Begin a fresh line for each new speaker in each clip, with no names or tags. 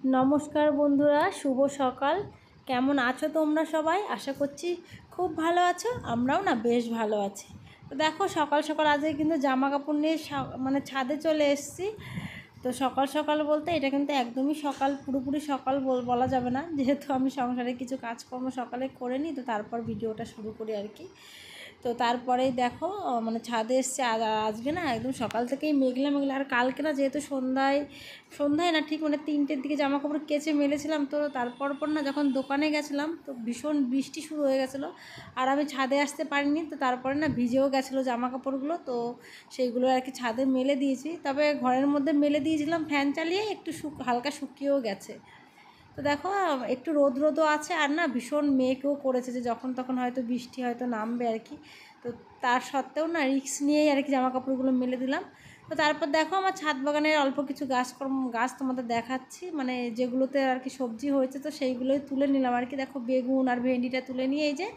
नमस्कार बंधुरा शुभ सकाल केमन आछो तोमरा सबाई आशा करछि खूब भालो आछो आमराओ ना बेश भालो आछि। तो देखो सकाल सकाल आज किन्तु जामा कापड़ निये माने छादे चले एसेछि। तो सकाल सकाल बोलते एटा किन्तु एकदमई सकाल पुरोपुरि सकाल बला जाबे ना जेहेतु आमि संसारे किछु काजकर्म सकाले करे निई तो तारपर भिडियोटा शुरू करी आर कि। तो तारपरे देखो माने छादे एसेछि आजके ना एकदम सकाल थेकेई मेघला मेघला और कालके ना जेहेतु सन्ध्याय ना ठीक माने 3टेर दिके जामा कापड़ केचे मेलेछिलाम। तो तारपर पर ना जखन दोकाने गेछिलाम तो भीषण बृष्टि शुरू हये गेछिलो और आमि छादे आसते पारिनि। तो तारपरे ना भिजेओ गेछिलो जामा कापड़गुलो तो सेइगुलो आर कि छादे मेले दिएछि। तबे घरेर मধ্যে मेले दिएछिलाम फैन चालिए एकटु हालका शुकिয়েও गेছে। तो देखो एक रोद रोदो आछे और ना भीषण मेघও করেছে যে যখন তখন হয়তো বৃষ্টি হয়তো নামবে আর কি। তো তার সত্ত্বেও না রিস্ক নিয়েই আর কি জামা কাপড়গুলো মেলে দিলাম। তো তারপর দেখো আমার ছাদ বাগানের অল্প কিছু গাছ তোমাদের দেখাচ্ছি মানে যেগুলোতে আর কি সবজি হয়েছে তো সেইগুলোই তুলে নিলাম আর কি। দেখো বেগুন আর ভেন্ডিটা তুলে নিয়ে এই যে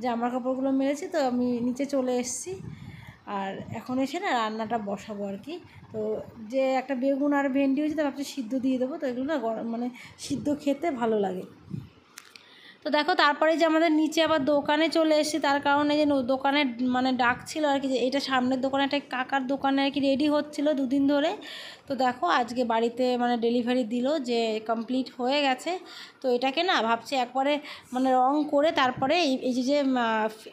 জামা কাপড়গুলো মেলেছি তো আমি নিচে চলে এসেছি আর এখন এসে না রান্নাটা বসাবো আর কি। তো যে একটা বেগুন আর ভেন্ডি হয়েছে তো ভাবছি সিদ্ধ দিয়ে দেবো। তো এগুলো না মানে সিদ্ধ খেতে ভালো লাগে। তো দেখো তারপরে যে আমাদের নিচে আবার দোকানে চলে এসেছি তার কারণে যে দোকানে মানে ডাক ছিল আর কি যে এটা সামনের দোকানে একটা কাকার দোকানে আর কি রেডি হচ্ছিল দুদিন ধরে। তো দেখো আজকে বাড়িতে মানে ডেলিভারি দিল যে কমপ্লিট হয়ে গেছে। তো এটাকে না ভাবছি একবারে মানে রং করে তারপরে এই যে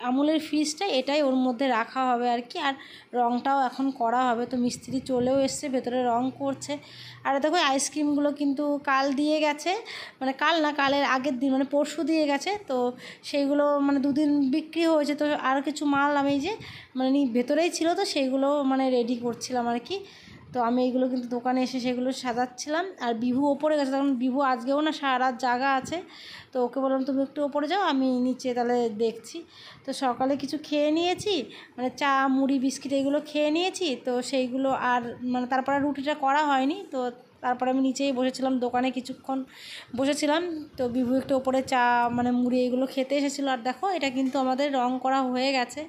আমুলের ফ্রিজটা এটাই ওর মধ্যে রাখা হবে আর কি। আর রংটাও এখন করা হবে। তো মিস্ত্রি চলেও এসছে ভেতরে রং করছে। আর দেখো আইসক্রিমগুলো কিন্তু কাল দিয়ে গেছে মানে কাল না কালের আগের দিন মানে পরশু দিয়ে গেছে। তো সেইগুলো মানে দুদিন বিক্রি হয়েছে। তো আর কিছু মাল আমি এই যে মানে ভেতরেই ছিল তো সেইগুলো মানে রেডি করছিলাম আর কি। তো আমি এইগুলো কিন্তু দোকানে এসে সেগুলো সাজাচ্ছিলাম। আর বিভু ওপরে গেছে তখন বিভু আজকেও না সারা রাত জাগা আছে। তো ওকে বললাম তুমি একটু ওপরে যাও আমি নিচে তাহলে দেখছি। তো সকালে কিছু খেয়ে নিয়েছি মানে চা মুড়ি বিস্কিট এগুলো খেয়ে নিয়েছি। তো সেইগুলো আর মানে তারপরে রুটিটা করা হয়নি। তো তারপরে আমি নিচেই বসেছিলাম দোকানে কিছুক্ষণ বসেছিলাম। তো বিভু একটু ওপরে চা মানে মুড়ি এগুলো খেতে এসেছিলো। আর দেখো এটা কিন্তু আমাদের রং করা হয়ে গেছে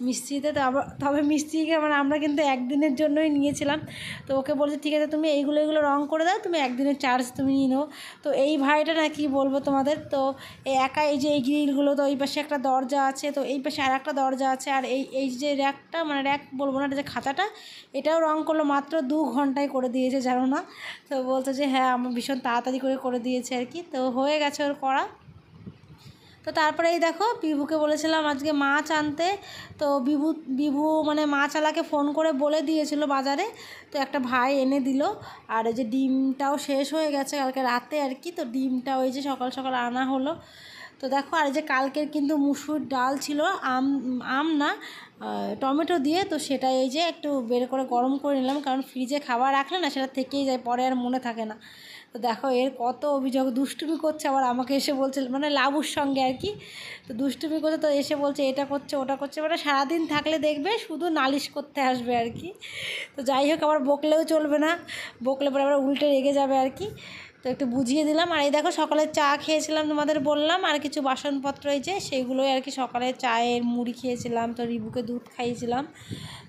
মিস্ত্রিতে। তো তবে মিস্ত্রিকে মানে আমরা কিন্তু একদিনের জন্যই নিয়েছিলাম। তো ওকে বলছি ঠিক আছে তুমি এইগুলো রং করে দাও তুমি একদিনের চার্জ তুমি নিয়ে নাও। তো এই ভাইটা না কি বলবো তোমাদের তো একা এই যে এই গ্রিলগুলো তো এই পাশে একটা দরজা আছে তো এই পাশে আর একটা দরজা আছে আর এই যে র্যাকটা মানে র্যাক বলবো না এটা যে খাঁচাটা এটাও রং করলো মাত্র 2 ঘন্টায় করে দিয়েছে জানো না। তো বলতো যে হ্যাঁ আমার ভীষণ তাড়াতাড়ি করে দিয়েছে আর কি। তো হয়ে গেছে ওর করা। তো তারপরে এই দেখো বিভুকে বলেছিলাম আজকে মাছ আনতে। তো বিভু মানে মাছওয়ালাকে ফোন করে বলে দিয়েছিল বাজারে। তো একটা ভাই এনে দিল। আর এই যে ডিমটাও শেষ হয়ে গেছে কালকে রাতে আর কি। তো ডিমটা ওই যে সকাল সকাল আনা হলো। তো দেখো আর যে কালকের কিন্তু মুসুর ডাল ছিল আম না টমেটো দিয়ে। তো সেটা এই যে একটু বের করে গরম করে নিলাম কারণ ফ্রিজে খাবার রাখলে না সেটা থেকেই যায় পরে আর মনে থাকে না। তো দেখো এর কত অভিযোগ দুষ্টুমি করছে আবার আমাকে এসে বলছে মানে লাবুর সঙ্গে আর কি। তো দুষ্টুমি করছে তো এসে বলছে এটা করছে ওটা করছে মানে সারাদিন থাকলে দেখবে শুধু নালিশ করতে আসবে আর কি। তো যাই হোক আবার বকলেও চলবে না বকলে পরে আবার উল্টে রেগে যাবে আর কি। তো একটু বুঝিয়ে দিলাম। আর এই দেখো সকালে চা খেয়েছিলাম তোমাদের বললাম আর কিছু বাসনপত্র এই যে সেইগুলোই আর কি সকালে চায়ের মুড়ি খেয়েছিলাম। তো রিবুকে দুধ খাইয়েছিলাম।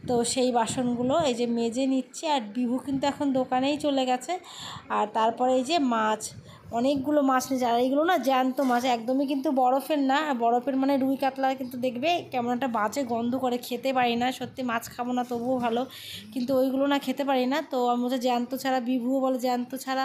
তো সেই বাসনগুলো এই যে মেজে নিচ্ছি। আর বিভু কিন্তু এখন দোকানেই চলে গেছে। আর তারপরে এই যে মাছ অনেকগুলো মাছ নিয়েছে আর এইগুলো না জ্যান্ত মাছ একদমই কিন্তু বরফের না। বরফের মানে রুই কাতলা কিন্তু দেখবে কেমন একটা বাজে গন্ধ করে খেতে পারি না সত্যি মাছ খাবো না তবুও ভালো কিন্তু ওইগুলো না খেতে পারি না। তো আমি বলছি জ্যান্ত ছাড়া বিভুও বলে জ্যান্ত ছাড়া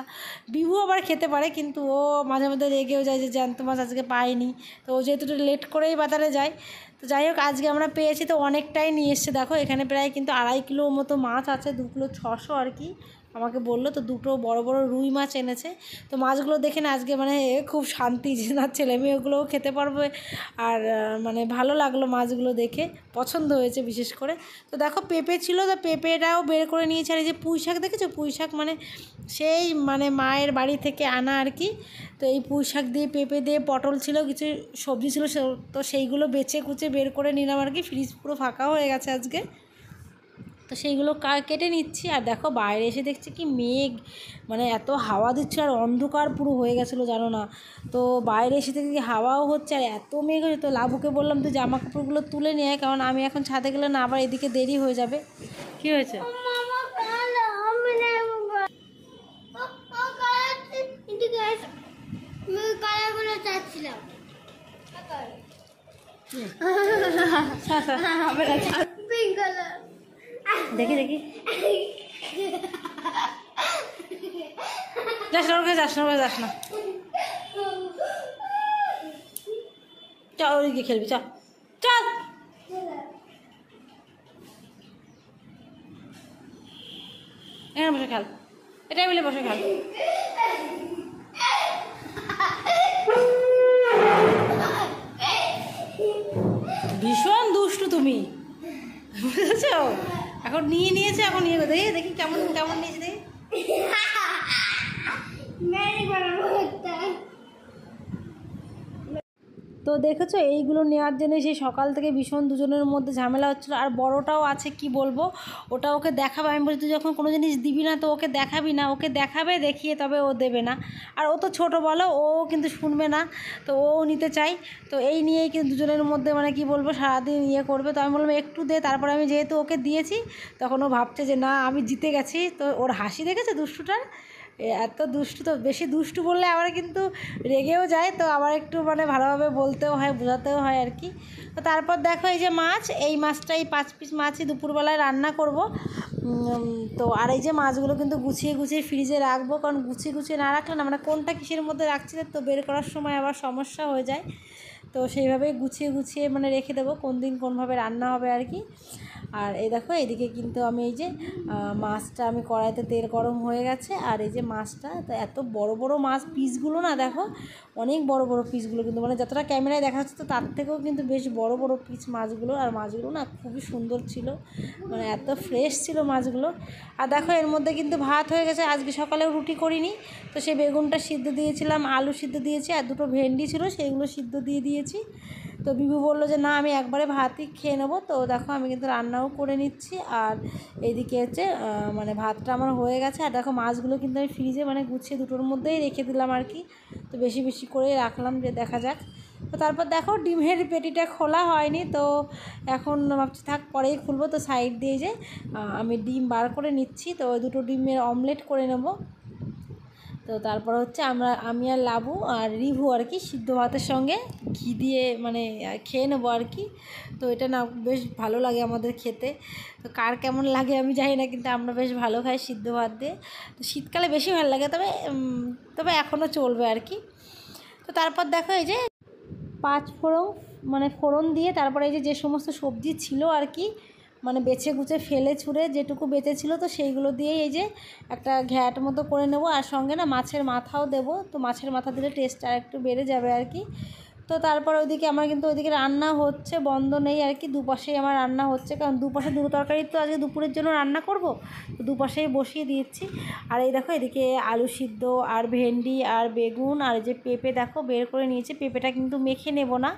বিভু আবার খেতে পারে কিন্তু ও মাঝে মধ্যে রেগেও যায় যে জ্যান্ত মাছ আজকে পাইনি। তো ও যেহেতু লেট করেই বাজারে যায়। তো যাই হোক আজকে আমরা পেয়েছি তো অনেকটাই নিয়ে এসছে দেখো এখানে প্রায় কিন্তু 2.5 কিলো মতো মাছ আছে 2 কিলো 600 আর কি আমাকে বললো। তো দুটো বড় বড় রুই মাছ এনেছে। তো মাছগুলো দেখে না আজকে মানে খুব শান্তি যে না ছেলে মেয়েগুলোও খেতে পারবে আর মানে ভালো লাগলো মাছগুলো দেখে পছন্দ হয়েছে বিশেষ করে। তো দেখো পেঁপে ছিল তো পেঁপেটাও বের করে নিয়েছে। আর এই যে পুঁই শাক দেখেছো পুঁই শাক মানে সেই মানে মায়ের বাড়ি থেকে আনা আর কি। তো এই পুঁই শাক দিয়ে পেঁপে দিয়ে পটল ছিল কিছু সবজি ছিল তো সেইগুলো বেছে কুচে বের করে নিলাম আর কি। ফ্রিজ পুরো ফাঁকা হয়ে গেছে আজকে। তো সেইগুলো কেটে নিচ্ছি। আর দেখো বাইরে এসে দেখছি কি মেঘ মানে এত হাওয়া দিচ্ছে আর অন্ধকার পুরো হয়ে গেছিলো জানো না। তো বাইরে এসে দেখি হাওয়াও হচ্ছে আর এত মেঘ হয়েছে। তো লাবুকে বললাম তুই জামা কাপড়গুলো তুলে নিয়ে কারণ আমি এখন ছাদে গেলে না আবার এদিকে দেরি হয়ে যাবে। কি হয়েছে দেখি দেখি যাস না, ওকে যাস না, ওকে যাস না, চল ওদিকে খেলবি, চল চল। এখানে বসে খেল, এটাই মিলে বসে খেল। ভীষণ দুষ্টু তুমি, বুঝেছো? এখন নিয়েছে, এখন নিয়ে দেখি দেখি কেমন কেমন নিয়েছে দেখি। তো দেখেছো এইগুলো নেওয়ার জন্য সেই সকাল থেকে ভীষণ দুজনের মধ্যে ঝামেলা হচ্ছিলো। আর বড়টাও আছে, কি বলবো, ওটা ওকে দেখাবে। আমি বলছি তুই যখন কোনো জিনিস দিবি না তো ওকে দেখাবি না, ওকে দেখাবে, দেখিয়ে তবে ও দেবে না। আর ও তো ছোটো বলো, ও কিন্তু শুনবে না, তো ও নিতে চাই। তো এই নিয়েই কিন্তু দুজনের মধ্যে মানে কি বলবো সারাদিন ইয়ে করবে। তো আমি বললাম একটু দে, তারপরে আমি যেহেতু ওকে দিয়েছি তখন ও ভাবছে যে না আমি জিতে গেছি। তো ওর হাসি দেখেছে দুষ্টুটার, এত দুষ্টু। তো বেশি দুষ্টু বললে আবার কিন্তু রেগেও যায়, তো আবার একটু মানে ভালোভাবে বলতেও হয়, বোঝাতেও হয় আর কি। তো তারপর দেখো এই যে মাছ, এই মাছটাই 5 পিস মাছই দুপুরবেলায় রান্না করব। তো আর এই যে মাছগুলো কিন্তু গুছিয়ে গুছিয়ে ফ্রিজে রাখবো, কারণ গুছিয়ে গুছিয়ে না রাখলে না মানে কোনটা কিসের মধ্যে রাখছি তো বের করার সময় আবার সমস্যা হয়ে যায়। তো সেইভাবেই গুছিয়ে গুছিয়ে মানে রেখে দেবো কোন দিন কোনভাবে রান্না হবে আর কি। আর এই দেখো এদিকে কিন্তু আমি এই যে মাছটা আমি কড়াইতে তেল গরম হয়ে গেছে, আর এই যে মাছটা তো এত বড় বড় মাছ, পিসগুলো না দেখো অনেক বড় বড় পিসগুলো, কিন্তু মানে যতটা ক্যামেরায় দেখা যাচ্ছে তো তার থেকেও কিন্তু বেশ বড় বড় পিস মাছগুলো। আর মাছগুলো না খুবই সুন্দর ছিল, মানে এত ফ্রেশ ছিল মাছগুলো। আর দেখো এর মধ্যে কিন্তু ভাত হয়ে গেছে, আজকে সকালেও রুটি করিনি, তো সেই বেগুনটা সিদ্ধ দিয়েছিলাম, আলু সিদ্ধ দিয়েছি, আর দুটো ভেন্ডি ছিল সেইগুলো সিদ্ধ দিয়ে দিয়েছি। তো বিভু বললো যে না আমি একবারে ভাতই খেয়ে নেবো। তো দেখো আমি কিন্তু রান্নাও করে নিচ্ছি, আর এইদিকে হচ্ছে মানে ভাতটা আমার হয়ে গেছে। আর দেখো মাছগুলো কিন্তু আমি ফ্রিজে মানে গুছিয়ে দুটোর মধ্যেই রেখে দিলাম আর কি, তো বেশি বেশি করেই রাখলাম যে দেখা যাক। তো তারপর দেখো ডিমের পেটিটা খোলা হয়নি, তো এখন ভাবছি থাক পরেই খুলবো। তো সাইড দিয়ে যে আমি ডিম বার করে নিচ্ছি, তো ওই দুটো ডিমের অমলেট করে নেবো। তো তারপর হচ্ছে আমি আর লাবু আর রিভু আর কি সিদ্ধ ভাতের সঙ্গে ঘি দিয়ে মানে খেয়ে নেবো আর কি। তো এটা না বেশ ভালো লাগে আমাদের খেতে, তো কার কেমন লাগে আমি জানি না, কিন্তু আমরা বেশ ভালো খাই সিদ্ধ ভাত দিয়ে। তো শীতকালে বেশি ভালো লাগে, তবে এখনও চলবে আর কি। তো তারপর দেখো এই যে 5 ফোড়ন মানে ফোড়ন দিয়ে তারপরে এই যে সমস্ত সবজি ছিল আর কি, মানে বেছে গুছে ফেলে ছুঁড়ে যেটুকু বেঁচে ছিল তো সেইগুলো দিয়েই এই যে একটা ঘ্যাট মতো করে নেব। আর সঙ্গে না মাছের মাথাও দেবো, তো মাছের মাথা দিলে টেস্ট আর একটু বেড়ে যাবে আর কি। তো তারপর ওইদিকে আমার কিন্তু ওইদিকে রান্না হচ্ছে, বন্ধ নেই আর কি, দুপাশেই আমার রান্না হচ্ছে, কারণ দুপাশে দুটো তরকারি তো আজকে দুপুরের জন্য রান্না করব, তো দুপাশেই বসিয়ে দিয়েছি। আর এই দেখো এদিকে আলু সিদ্ধ আর ভেন্ডি আর বেগুন আর এই যে পেঁপে দেখো বের করে নিয়েছি। পেঁপেটা কিন্তু মেখে নেব না,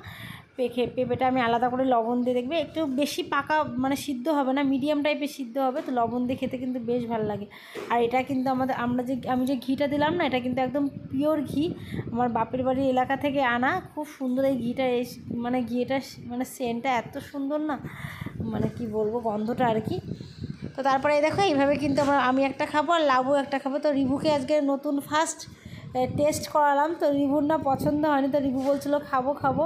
পেঁপেটা আমি আলাদা করে লবণ দিয়ে দেখবে, একটু বেশি পাকা মানে সিদ্ধ হবে না, মিডিয়াম টাইপের সিদ্ধ হবে, তো লবণ দিয়ে খেতে কিন্তু বেশ ভালো লাগে। আর এটা কিন্তু আমি যে ঘিটা দিলাম না, এটা কিন্তু একদম পিওর ঘি, আমার বাপের বাড়ির এলাকা থেকে আনা, খুব সুন্দর এই ঘিটা। মানে ঘিটা মানে সেন্টটা এত সুন্দর না, মানে কি বলবো গন্ধটা আর কি। তো তারপরে এই দেখো এইভাবে কিন্তু আমি একটা খাবো আর লাবু একটা খাবো। তো রিভুকে আজকে নতুন ফার্স্ট টেস্ট করালাম, তো রিভুর না পছন্দ হয়নি, তো রিভু বলছিল খাবো খাবো,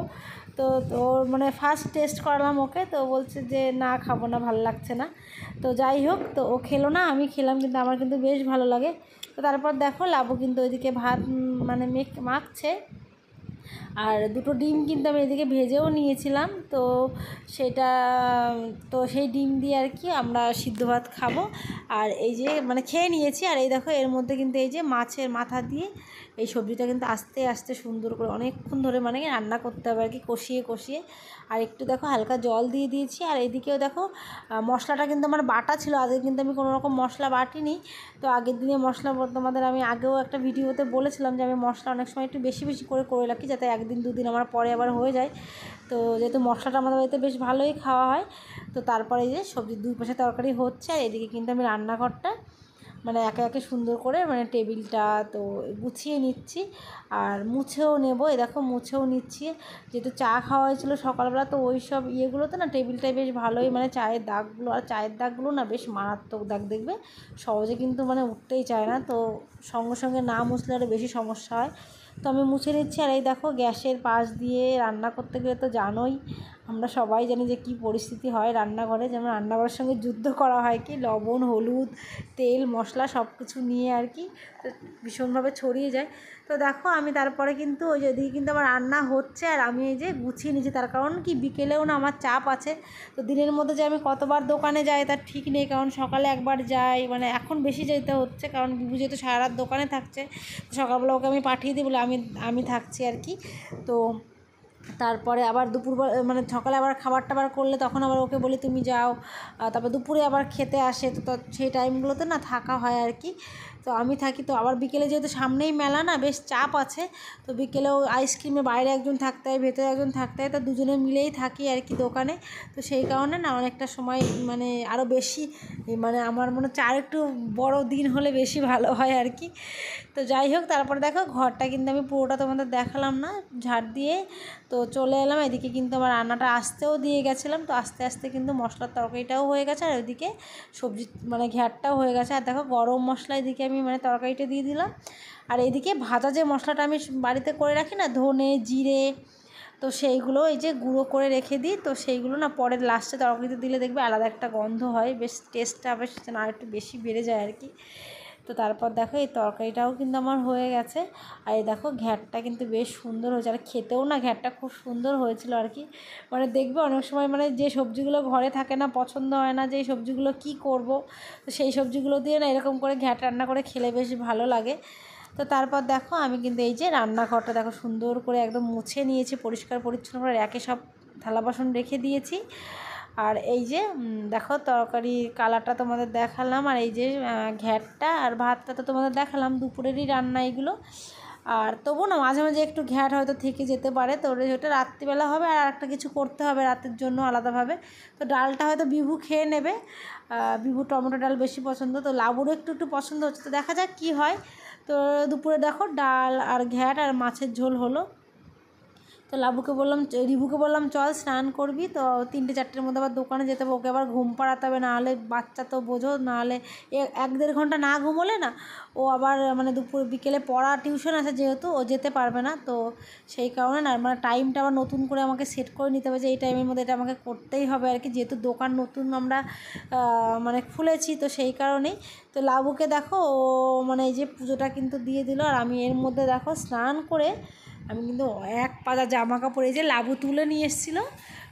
তো ওর মানে ফার্স্ট টেস্ট করালাম ওকে, তো বলছে যে না খাবো না, ভালো লাগছে না। তো যাই হোক, তো ও খেলো না, আমি খেলাম, কিন্তু আমার কিন্তু বেশ ভালো লাগে। তো তারপর দেখো লাবু কিন্তু ওইদিকে ভাত মানে মাখছে, আর দুটো ডিম কিন্তু আমি এদিকে ভেজেও নিয়েছিলাম, তো সেটা তো সেই ডিম দিয়ে আর কি আমরা সিদ্ধ ভাত খাবো। আর এই যে মানে খেয়ে নিয়েছি, আর এই দেখো এর মধ্যে কিন্তু এই যে মাছের মাথা দিয়ে এই সবজিটা কিন্তু আস্তে আস্তে সুন্দর করে অনেকক্ষণ ধরে মানে রান্না করতে হবে আর কি, কষিয়ে কষিয়ে। আর একটু দেখো হালকা জল দিয়ে দিয়েছি। আর এদিকেও দেখো মশলাটা কিন্তু আমার বাটা ছিল, আজকে কিন্তু আমি কোনো রকম মশলা বাটিনি। তো আগের দিনে মশলা তোমাদের আমি আগেও একটা ভিডিওতে বলেছিলাম যে আমি মশলা অনেক সময় একটু বেশি বেশি করে রাখি, যাতে একদিন দুদিন আমার পরে আবার হয়ে যায়। তো যেহেতু মশলাটা আমাদের বাড়িতে বেশ ভালোই খাওয়া হয়, তো তারপরে এই যে সবজির দুই পাশে তরকারি হচ্ছে, আর এদিকে কিন্তু আমি রান্নাঘরটা মানে একে একে সুন্দর করে মানে টেবিলটা তো গুছিয়ে নিচ্ছি আর মুছেও নেব। এই দেখো মুছেও নিচ্ছি, যেহেতু চা খাওয়া হয়েছিলো সকালবেলা, তো ওই সব ইয়েগুলোতে না টেবিলটাই বেশ ভালোই মানে চায়ের দাগগুলো, আর চায়ের দাগগুলো না বেশ মারাত্মক দাগ, দেখবে সহজে কিন্তু মানে উঠতেই চায় না, তো সঙ্গে সঙ্গে না মুছলে আরও বেশি সমস্যা হয়। তো আমি মুছে নিচ্ছি। আর এই দেখো গ্যাসের পাশ দিয়ে রান্না করতে গেলে তো জানোই, আমরা সবাই জানি যে কী পরিস্থিতি হয় রান্নাঘরে, যেমন রান্নাঘরের সঙ্গে যুদ্ধ করা হয়, কি লবণ হলুদ তেল মশলা সব কিছু নিয়ে আর কি ভীষণভাবে ছড়িয়ে যায়। তো দেখো আমি তারপরে কিন্তু ওই যে এদিকে কিন্তু আমার রান্না হচ্ছে আর আমি এই যে গুছিয়ে নিচ্ছি, তার কারণ কি বিকেলেও না আমার চাপ আছে। তো দিনের মধ্যে যে আমি কতবার দোকানে যাই তার ঠিক নেই, কারণ সকালে একবার যাই, মানে এখন বেশি যেতে হচ্ছে কারণ বিভু যেহেতু সারা রাত দোকানে থাকছে, সকালবেলা ওকে আমি পাঠিয়ে দিই বলে আমি থাকছি আর কি। তো তারপরে আবার দুপুরবেলা মানে সকালে আবার খাবার টাবার করলে তখন আবার ওকে বলি তুমি যাও, তারপর দুপুরে আবার খেতে আসে, তো সেই টাইমগুলোতে না থাকা হয় আর কি। তো আমি থাকি, তো আবার বিকেলে যেহেতু সামনেই মেলা না বেশ চাপ আছে, তো বিকেলেও আইসক্রিমের বাইরে একজন থাকতে হয় ভেতরে একজন থাকতে হয়, তো দুজনে মিলেই থাকি আর কি দোকানে। তো সেই কারণে না অনেকটা সময় মানে আরও বেশি মানে আমার মনে হচ্ছে আর একটু বড় দিন হলে বেশি ভালো হয় আর কি। তো যাই হোক, তারপরে দেখো ঘরটা কিন্তু আমি পুরোটা তোমাদের দেখালাম না, ঝাড় দিয়ে তো চলে এলাম। এদিকে কিন্তু আমার রান্নাটা আসতেও দিয়ে গেছিলাম, তো আস্তে আস্তে কিন্তু মশলার তরকারিটাও হয়ে গেছে আর ওইদিকে সবজি মানে ঘ্যাটটাও হয়ে গেছে। আর দেখো গরম মশলা এদিকে আমি মানে তরকারিটা দিয়ে দিলাম, আর এইদিকে ভাজা যে মশলাটা আমি বাড়িতে করে রাখি না, ধনে জিরে, তো সেইগুলো এই যে গুঁড়ো করে রেখে দিই, তো সেইগুলো না পরে লাস্টে তরকারিতে দিলে দেখবে আলাদা একটা গন্ধ হয়, বেশ টেস্টটা বেশ আর একটু বেশি বেড়ে যায় আর কি। তো তারপর দেখো এই তরকারিটাও কিন্তু আমার হয়ে গেছে, আর এই দেখো ঘ্যাটটা কিন্তু বেশ সুন্দর হয়েছে, আর খেতেও না ঘ্যাটটা খুব সুন্দর হয়েছিল আর কি। মানে দেখবে অনেক সময় মানে যে সবজিগুলো ঘরে থাকে না, পছন্দ হয় না যে এই সবজিগুলো কী করব, তো সেই সবজিগুলো দিয়ে না এরকম করে ঘ্যাট রান্না করে খেলে বেশ ভালো লাগে। তো তারপর দেখো আমি কিন্তু এই যে রান্নাঘরটা দেখো সুন্দর করে একদম মুছে নিয়েছি, পরিষ্কার পরিচ্ছন্ন করে র্যাকে সব থালা বাসন রেখে দিয়েছি। আর এই যে দেখো তরকারি কালারটা তোমাদের দেখালাম, আর এই যে ঘ্যাটটা আর ভাতটা তো তোমাদের দেখালাম, দুপুরেরই রান্না এগুলো। আর তবু না মাঝে মাঝে একটু ঘ্যাট হয়তো থেকে যেতে পারে, তো ওটা রাত্রিবেলা হবে আর একটা কিছু করতে হবে রাতের জন্য আলাদাভাবে। তো ডালটা হয়তো বিভু খেয়ে নেবে, বিভু টমেটো ডাল বেশি পছন্দ, তো লাবুরও একটু একটু পছন্দ হচ্ছে, তো দেখা যাক কী হয়। তো দুপুরে দেখো ডাল আর ঘ্যাট আর মাছের ঝোল হলো। তো রিভুকে বললাম চল স্নান করবি, তো 3-4টের মধ্যে আবার দোকানে যেতে হবে, ওকে আবার ঘুম পাড়াতে হবে, নাহলে বাচ্চা তো বোঝো, নাহলে 1-1.5 ঘন্টা না ঘুমোলে না ও আবার মানে বিকেলে পড়া টিউশন আছে যেহেতু ও যেতে পারবে না, তো সেই কারণে না মানে টাইমটা আবার নতুন করে আমাকে সেট করে নিতে হবে যে এই টাইমের মধ্যে এটা আমাকে করতেই হবে আর কি, যেহেতু দোকান নতুন আমরা মানে খুলেছি, তো সেই কারণেই। তো লাবুকে দেখো ও মানে এই যে পুজোটা কিন্তু দিয়ে দিল, আর আমি এর মধ্যে দেখো স্নান করে আমি কিন্তু এক পাতা জামা কাপড় এই যে লাবু তুলে নিয়ে এসেছিলো,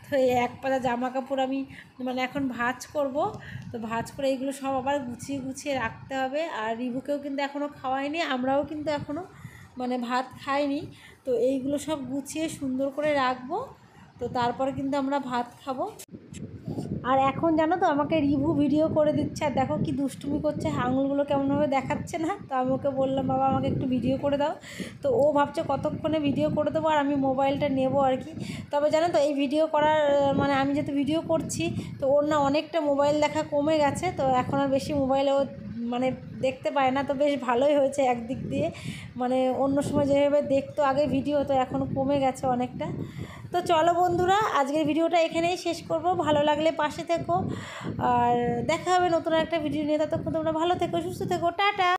তো এই এক পাতা জামা কাপড় আমি মানে এখন ভাঁজ করব, তো ভাঁজ করে এইগুলো সব আবার গুছিয়ে গুছিয়ে রাখতে হবে। আর রিভুকেও কিন্তু এখনও খাওয়াইনি, আমরাও কিন্তু এখনও মানে ভাত খাইনি, তো এইগুলো সব গুছিয়ে সুন্দর করে রাখবো, তো তারপরে কিন্তু আমরা ভাত খাবো। আর এখন জানো তো আমাকে রিভু ভিডিও করে দিচ্ছে, আর দেখো কি দুষ্টুমি করছে, আঙুলগুলো কেমনভাবে দেখাচ্ছে না, তো আমি ওকে বললাম বাবা আমাকে একটু ভিডিও করে দাও, তো ও ভাবছে কতক্ষণে ভিডিও করে দেবো আর আমি মোবাইলটা নেবো আর কি। তবে জানো তো এই ভিডিও করার মানে আমি যেহেতু ভিডিও করছি, তো ওর না অনেকটা মোবাইল দেখা কমে গেছে, তো এখন আর বেশি মোবাইলে ও মানে দেখতে পায় না, তো বেশ ভালোই হয়েছে একদিক দিয়ে, মানে অন্য সময় যেভাবে দেখতো আগে ভিডিও, তো এখন কমে গেছে অনেকটা। তো চলো বন্ধুরা, আজকের ভিডিওটা এখানেই শেষ করব, ভালো লাগলে পাশে থেকো, আর দেখা হবে নতুন একটা ভিডিও নিয়ে, ততক্ষণ তোমরা ভালো থেকো সুস্থ থেকো, টাটা।